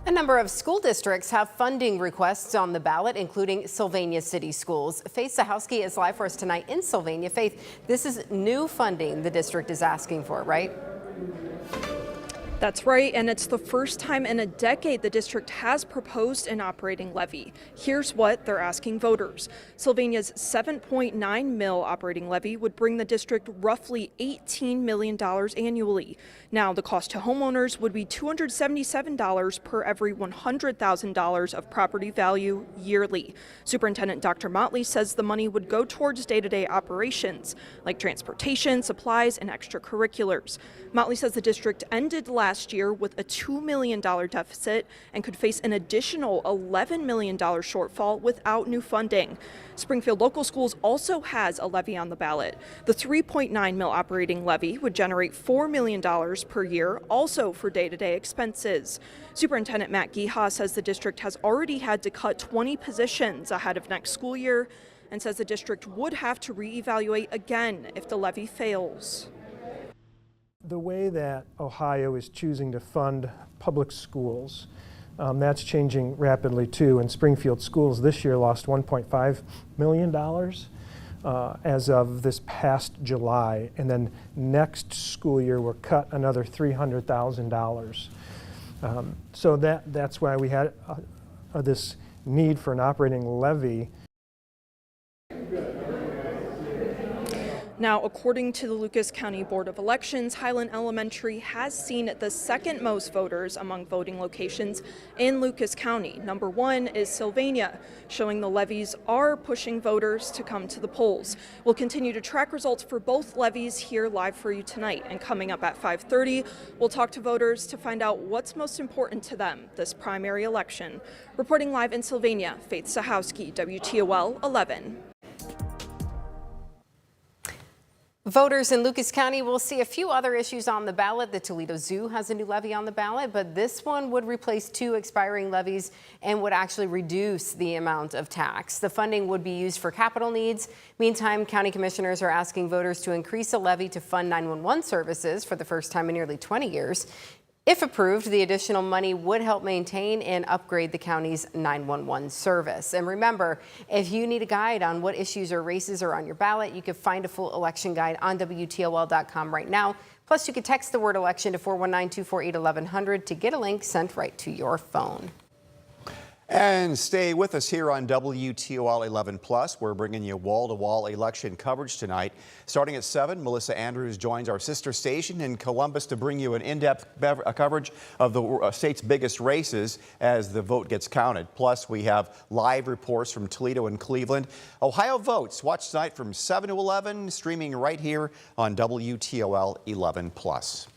A number of school districts have funding requests on the ballot, including Sylvania City Schools. Faith Zahowski is live for us tonight in Sylvania. Faith, this is new funding the district is asking for, right? That's right, and it's the first time in a decade the district has proposed an operating levy. Here's what they're asking voters. Sylvania's $7.9 mil operating levy would bring the district roughly $18 million annually. Now, the cost to homeowners would be $277 per every $100,000 of property value yearly. Superintendent Dr. Motley says the money would go towards day-to-day operations, like transportation, supplies, and extracurriculars. Motley says the district ended last year with a $2 million deficit and could face an additional $11 million shortfall without new funding. Springfield Local Schools also has a levy on the ballot. The $3.9 mil operating levy would generate $4 million per year, also for day-to-day expenses. Superintendent Matt Geha says the district has already had to cut 20 positions ahead of next school year and says the district would have to reevaluate again if the levy fails. The way that Ohio is choosing to fund public schools, that's changing rapidly too. And Springfield Schools this year lost $1.5 million as of this past July. And then next school year we're cut another $300,000. So that's why we had this need for an operating levy. Now, according to the Lucas County Board of Elections, Highland Elementary has seen the second most voters among voting locations in Lucas County. Number one is Sylvania, showing the levies are pushing voters to come to the polls. We'll continue to track results for both levies here live for you tonight. And coming up at 5:30, we'll talk to voters to find out what's most important to them this primary election. Reporting live in Sylvania, Faith Zahowski, WTOL 11. Voters in Lucas County will see a few other issues on the ballot. The Toledo Zoo has a new levy on the ballot, but this one would replace two expiring levies and would actually reduce the amount of tax. The funding would be used for capital needs. Meantime, county commissioners are asking voters to increase a levy to fund 911 services for the first time in nearly 20 years. If approved, the additional money would help maintain and upgrade the county's 911 service. And remember, if you need a guide on what issues or races are on your ballot, you can find a full election guide on WTOL.com right now. Plus, you can text the word election to 419-248-1100 to get a link sent right to your phone. And stay with us here on WTOL 11+. We're bringing you wall-to-wall election coverage tonight. Starting at 7, Melissa Andrews joins our sister station in Columbus to bring you an in-depth coverage of the state's biggest races as the vote gets counted. Plus, we have live reports from Toledo and Cleveland. Ohio votes. Watch tonight from 7 to 11, streaming right here on WTOL 11+.